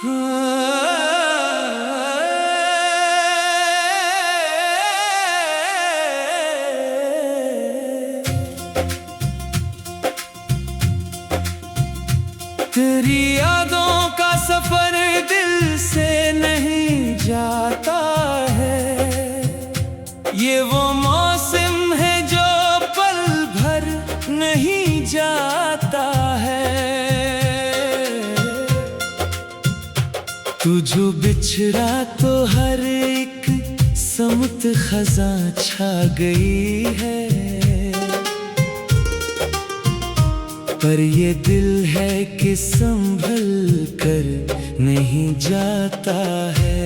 तेरी यादों का सफर दिल से नहीं जाता है। ये वो मौसम है जो पल भर नहीं जाता है। तू जो बिछड़ा तो हर एक समुत खजा छा गई है। पर ये दिल है कि संभल कर नहीं जाता है।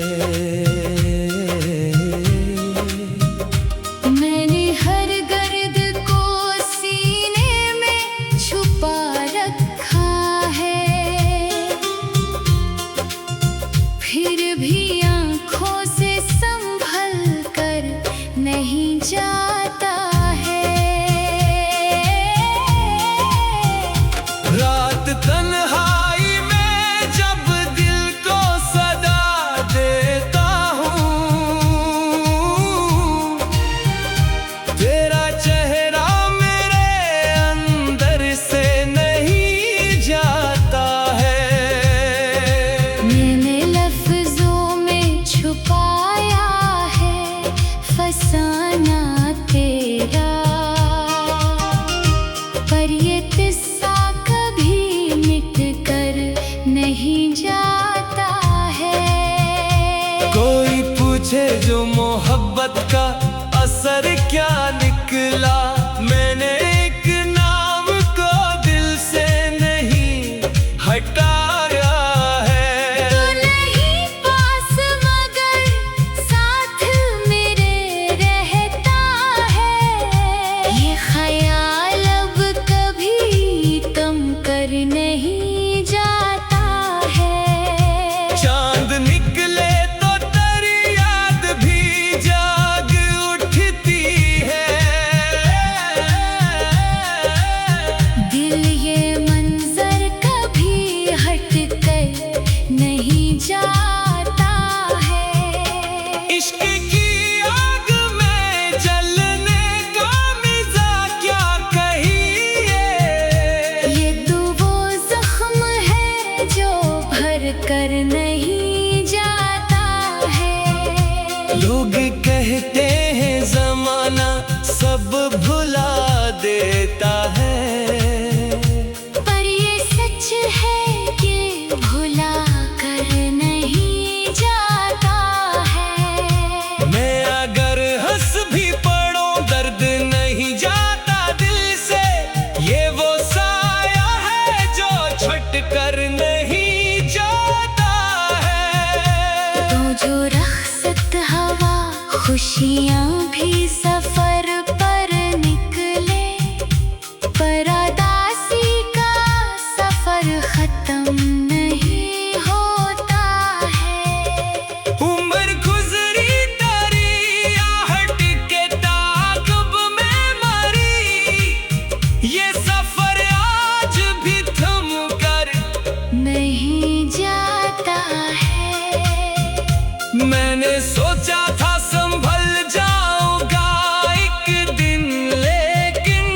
मैंने हर गर्द को सीने में छुपा रखा है, फिर भी आँखों से संभल कर नहीं जाता है। रात तन्हाई में जब दिल को सदा देता हूँ, तेरा चेहरा मेरे अंदर से नहीं जाता है। मैंने लफ्जों में छुपाया है फसाना तेरा, पर ये किस्सा नहीं जाता है। कोई पूछे जो मोहब्बत का असर क्या निकला, मैंने एक नाम को दिल से नहीं हटाया है। तू नहीं पास मगर साथ मेरे रहता है। ये ख्याल अब कभी कम कर नहीं जाता है। चांद निकले तो तेरी याद भी जाग उठती है। दिल ये मंजर कभी हट कर नहीं जाता है। इश्क की आग में जलने का मिजाज क्या कहिए। ये तो वो जख्म है जो भर कर नहीं जाता है। लोग कहते हैं जमाना सब भुला देता है, पर ये सच है कि भुला कर नहीं जाता है। मैं अगर हंस भी पड़ूं दर्द नहीं जाता दिल से। ये वो साया है जो छुट कर नहीं जाता है। तो जो रख्सत हवा खुशियाँ भी सफर पर निकले, पर उदासी का सफर खत्म नहीं होता है। उम्र गुजरी तेरी आहट के ताक़ब में मरी, ये सफर आज भी थम कर नहीं जाता है। मैंने सोचा था संभल जाऊंगा एक दिन, लेकिन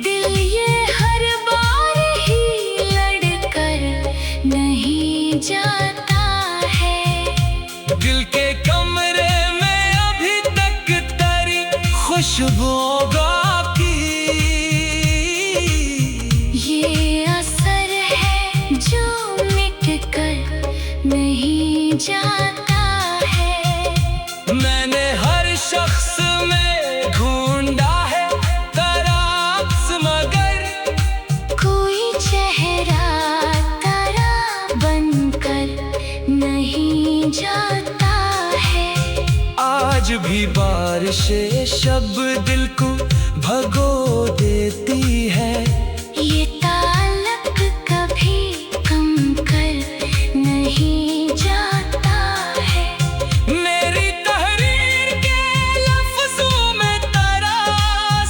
दिल ये हर बार ही लड़कर नहीं जाता है। दिल के कमरे में अभी तक तेरी खुशबुओं की ये असर है जो मिट कर नहीं जाता है। मैंने हर शख्स में ढूंढा है तेरा अक्स, मगर कोई चेहरा तारा बनकर नहीं जाता है। आज भी बारिशें शब दिल को भगो देती है। ये ताल्लुक कभी कम कर नहीं जाता है। मेरी तहरीर के लफ्जों में तेरा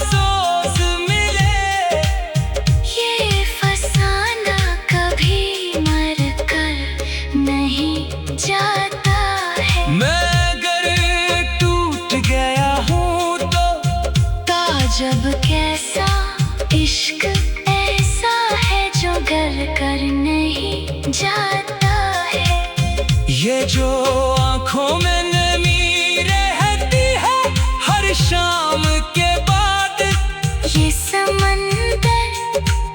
सोच मिले, ये फसाना कभी मर कर अब कैसा इश्क ऐसा है जो गर कर नहीं जाता है। ये जो आंखों में नमी रहती है हर शाम के बाद, ये समंदर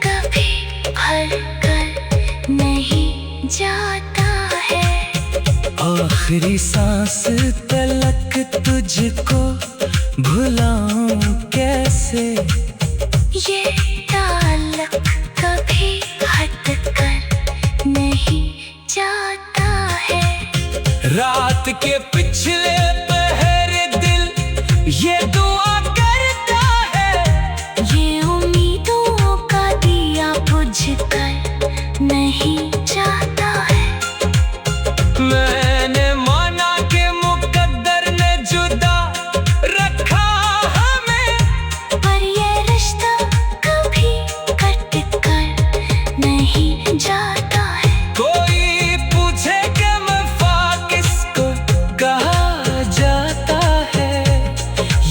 कभी भर कर नहीं जाता है। आखिरी सांस तलक तुझको भुलाऊं कैसे, ये ताल्लुक कभी हट कर नहीं जाता है। रात के पिछले पहर दिल ये दुआ करता है, ये उम्मीदों का दिया बुझ कर नहीं जाता है। मैंने माना कि मुकद्दर ने जुदा रखा हमें, पर ये रिश्ता कभी कट कर नहीं जाता है। कोई पूछे कि वफा किसको कहा जाता है,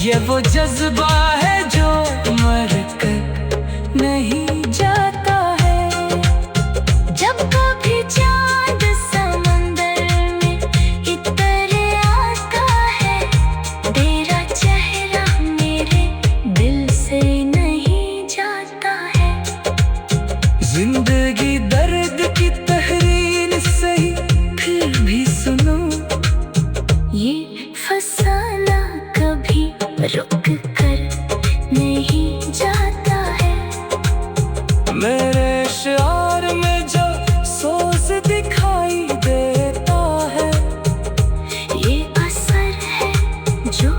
ये वो जज्बा है जो मर कर नहीं जाता है। जब कभी चांद समंदर में इतर आता है, तेरा चेहरा मेरे दिल से नहीं जाता है। जिंदगी दर्द की तहरीर सही फिर भी सुनो, ये फसाना कभी रुक कर नहीं जाता है। मेरे शार में जो सोच दिखाई देता है, ये असर है जो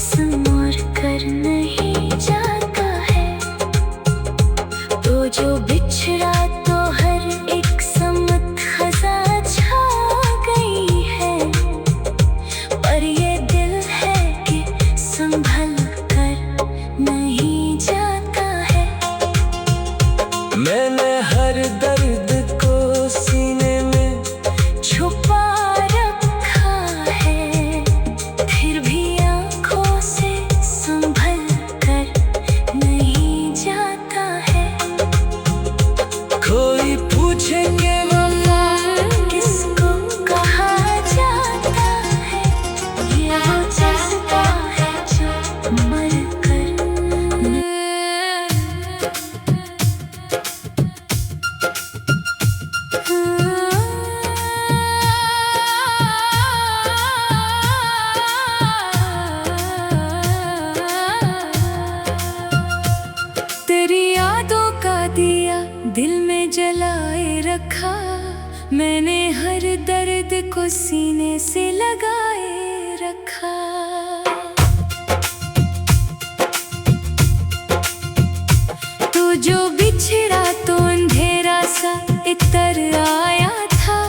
संवर कर नहीं जाता है। तो जो बिछड़ा तो हर एक समत खजा छा गई है, पर ये दिल है कि संभल कर नहीं जाता है। मैंने हर दर्द को सीने में छुपा रखा है, फिर भी आँखों से संभल कर नहीं जाता है। कोई पूछे कि वफा किसको कहा जाता है, ये वो जज्बा है जो मर कर तेरी यादों का दिया दिल में जलाए रखा, मैंने हर दर्द को सीने से लगाए रखा। तू जो बिछड़ा तो अंधेरा सा इतर आया था,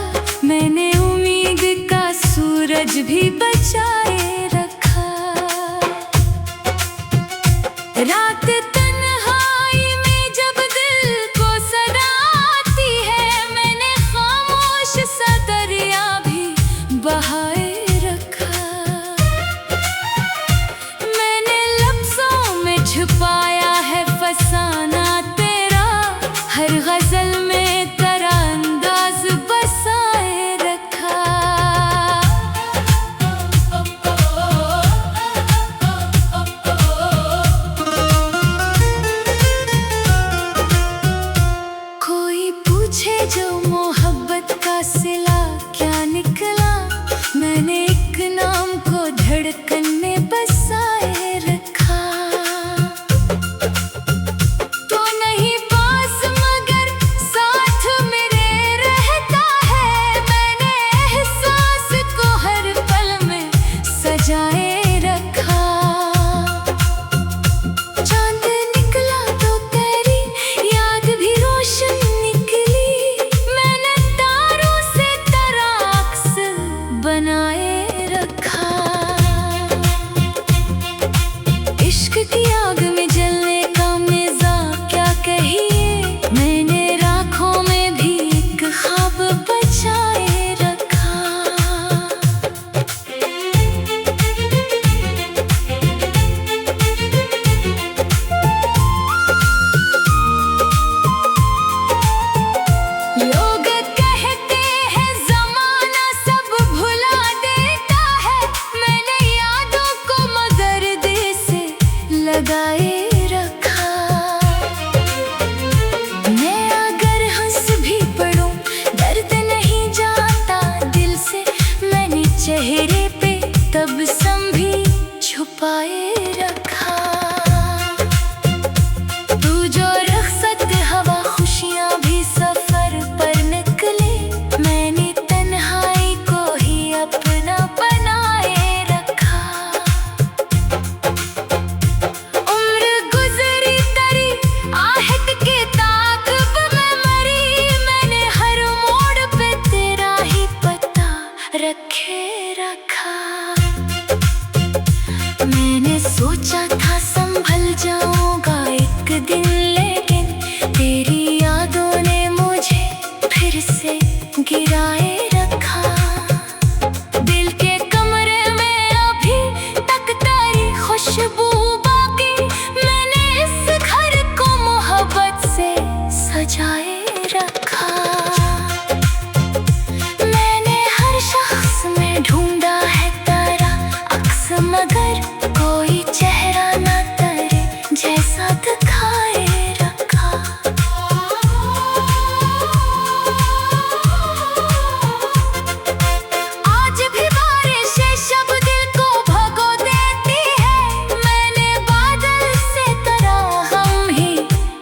मैंने उम्मीद का सूरज भी बचाए रखा। रात तन्हाई में जब दिल को सदा आती है, मैंने खामोश सा दरिया भी बहाए रखा। मैंने लफ्जों में छुपाया है फसाना तेरा, हर गजल में तेरा अंदाज बसाए रखा। सिखाए रखा। आज भी बारिशें शब दिल को भगो देती है। मैंने बादल से तरह हम ही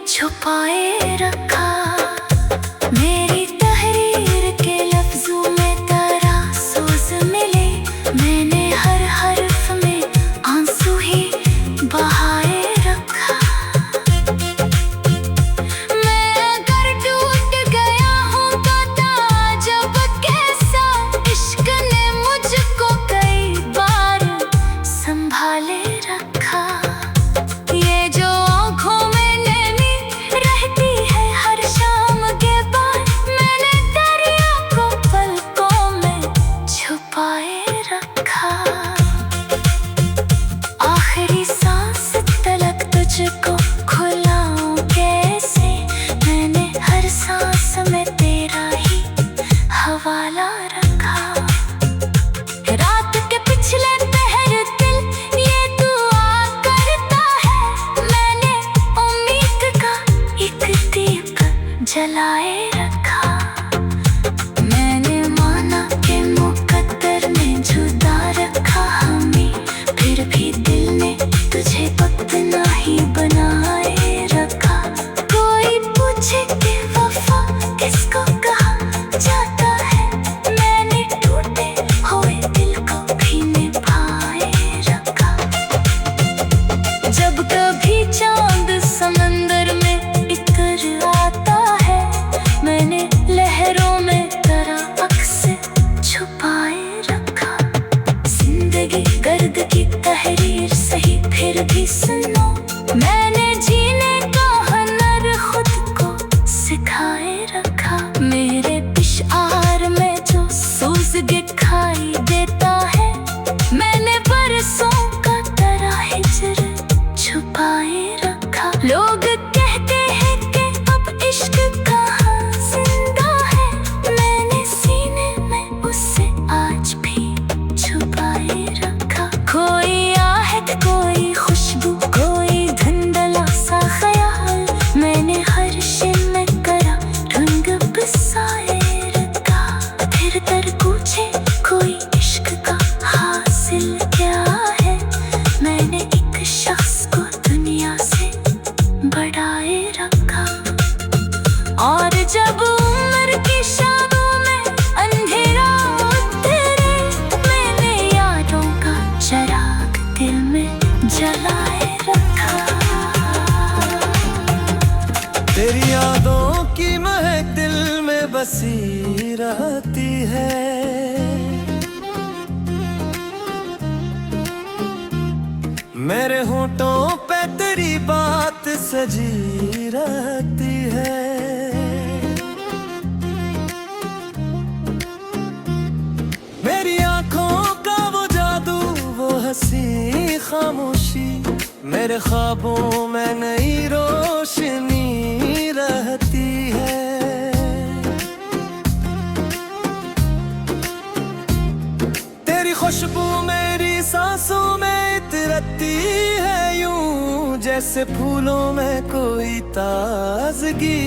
छुपाए रखा। मेरी तहरीर के लफ्जों में तेरा सोज मिले। मैंने हर हर्फ में आंसू ही बहाए रखा। मैं अगर टूट गया हूँ तो ताजब कैसा इश्क ने मुझको कई बार संभाले रखा। ये जो आँखों में नैनी रहती है हर शाम के बाद, मैंने दरिया को पलकों में छुपाए रखा। आखिरी सांस तलक तुझको खुलाऊं कैसे, मैंने हर सांस में तेरा ही हवाला रखा। रात के पिछले पहर दिल ये दुआ करता है। मैंने उम्मीद का एक दीप जलाए रखा। मैंने माना कि मुकद्दर ने जुदा रखा हमें, फिर भी दिल ने तुझे अपना ही बनाए रखा। कोई पूछे कि वफा किसको कहा जाता है, मैंने टूटे हुए दिल को भी निभाए रखा। जब कभी चांद समंदर में इतर आता है, मैंने लहरों में तेरा अक्स छुपाए रखा। जिंदगी गर्द की तहरीर सही फिर भी सुनो, मैंने जीने का हुनर खुद को सिखाए रखा। मेरे पिशार में जो सूज दिखाई देता है, मैंने बरसों का तेरा हिज्र छुपाए रखा। लोग कहते हैं कि अब इश्क कहाँ जिंदा है, मैंने सीने में उसे आज भी छुपाए रखा। कोई आहट कोई खुशबू कोई धुंधला सा ख्याल, मैंने हर शिन में करा रंग बसाए रखा। फिर दर पूछे कोई इश्क का हासिल क्या है, मैंने एक शख्स को दुनिया से बढ़ाए रखा। और जब उम्र की शामों में अंधेरा उतरे, मैंने यादों का चिराग दिल में जलाए रखा। तेरी यादों की महक दिल में बसी रहती है। मेरे होठों पे तेरी बात सजी रहती है। मेरी आंखों का वो जादू वो हंसी खामोशी, मेरे ख्वाबों में नई रोशनी रहती है। तेरी खुशबू मेरी सांसों में इतरती है, यूं जैसे फूलों में कोई ताजगी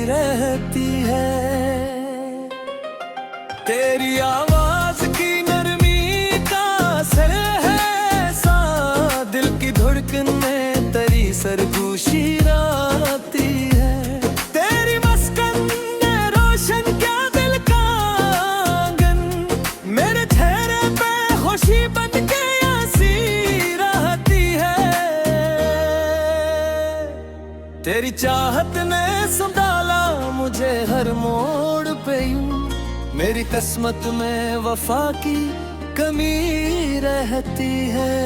रहती है। तेरी आवाज की नरमी का असर है सा, दिल की धड़कन में तेरी सरगोशी आती है। तेरी मस्कन ने रोशन क्या दिल का आंगन, मेरे चेहरे पे खुशी बन के हंसी रहती है। तेरी चाहत ने संभाला मुझे हर मोड़ पे यूं, मेरी किस्मत में वफा की कमी रहती है।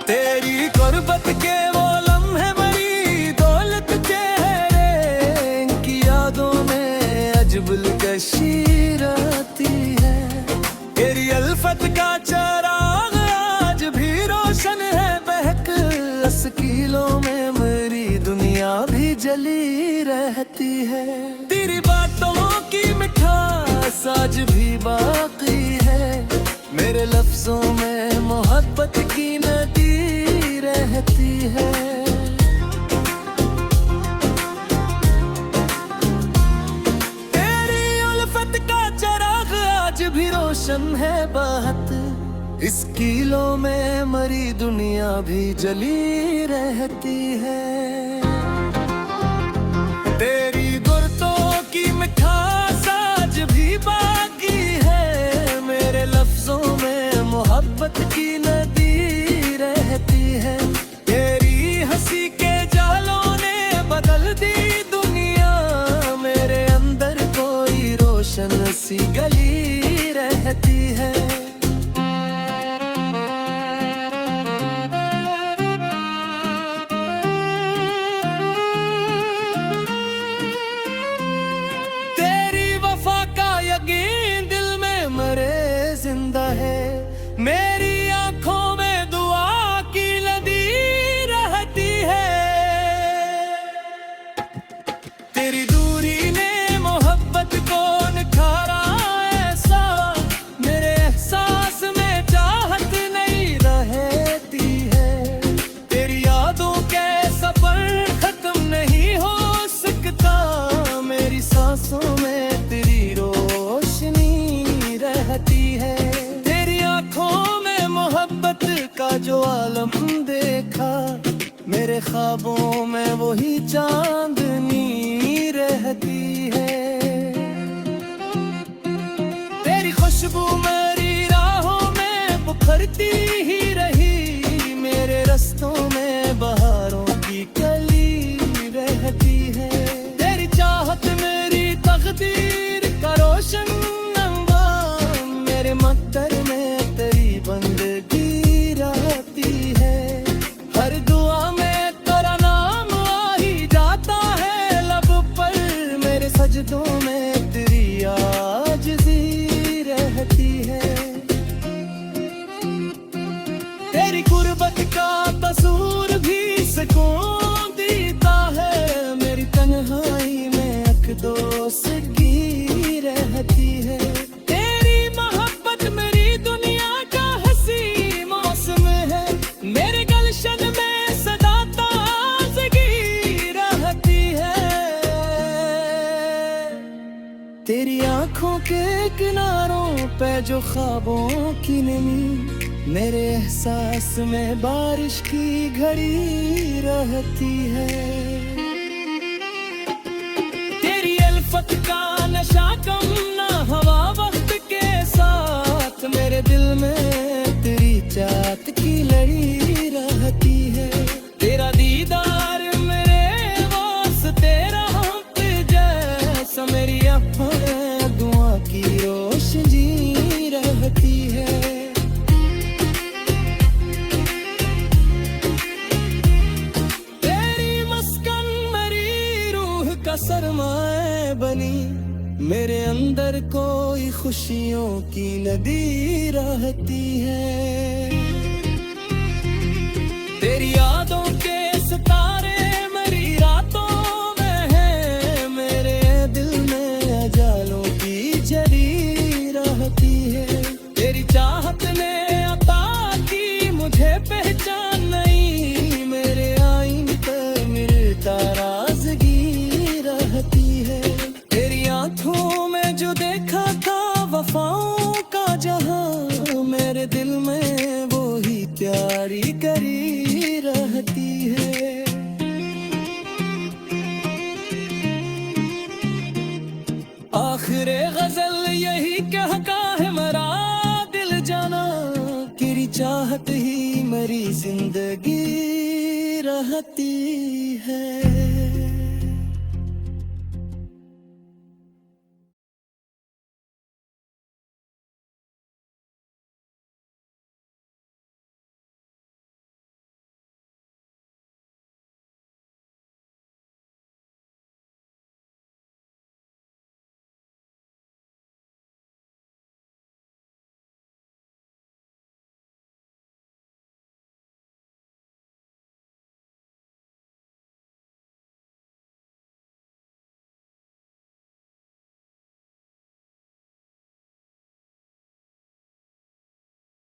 तेरी गुर्बत के वो लम्हे मरी दौलत चेहरे, इनकी यादों में अजबुल कशी रहती है। तेरी अल्फत का चराग आज भी रोशन है, बहक अस्कीलों में मेरी दुनिया भी जली रहती है। तेरी बातों की मिठास आज भी बाकी है, मेरे लफ्जों में मोहब्बत की नदी रहती है। तेरी उल्फत का चिराग आज भी रोशन है बहुत, इस कीलों में मरी दुनिया भी जली रहती है। तेरी गुर्तों की मिठास आज भी बाकी है, मेरे लफ्जों में मोहब्बत की नदी रहती है। तेरी हंसी के जालों ने बदल दी दुनिया, मेरे अंदर कोई रोशन सी गली रहती है। मेरी आंखों में दुआ की नदी रहती है। तेरी दूरी ने मोहब्बत को निखारा ऐसा, मेरे एहसास में चाहत नहीं रहती है। तेरी यादों के सफर खत्म नहीं हो सकता, मेरी सांसों में तेरी रोशनी रहती है। का जो आलम देखा, मेरे ख्वाबों में वही चांदनी रहती है। तेरी खुशबू मेरी राहों में बुखरती ही रही, मेरे रस्तों में बहारों की कली रहती है। तेरी चाहत मेरी तकदीर का रोशन अंगार, मेरे मक्तर में तेरी बंदगी है। हर दुआ में तेरा नाम आ ही जाता है लब पर, मेरे सजदों में तेरी आजिज़ी रहती है। तेरी गुर्बत का तसूर भी सुकून देता है, मेरी तन्हाई में अकदोसगी रहती है। तेरी मोहब्बत मेरी दुनिया का हंसी मौसम है, मेरे गलशन में सदा ताज़गी रहती है। तेरी आंखों के किनारों पे जो ख्वाबों की नमी, मेरे एहसास में बारिश की घड़ी रहती है। तेरी अल्फत का नशा कम ना हवा वक्त के साथ, मेरे दिल में तेरी चाहत की लड़ी रहती है। तेरा दीदार मेरे वास्ते राहत जैसा, मेरी आँखें दुआ की रोशनी रहती है। तेरी मस्कन मेरी रूह का सरमाए बनी, मेरे अंदर कोई खुशियों की नदी रहती है। तेरी यादों के सितारे मेरी रातों में है, मेरे दिल में अजालों की जली रहती है। तेरी चाहत ने अता की मुझे पहचान नहीं, मेरे आईन पर मिलता राज़गी रहती है। तेरी आंखों में जो देखा था वफाओं का जहां, मेरे दिल में वो ही प्यारी करी रहती है। आखिरे गजल यही कहता है मेरा दिल जाना, तेरी चाहत ही मेरी जिंदगी रहती है।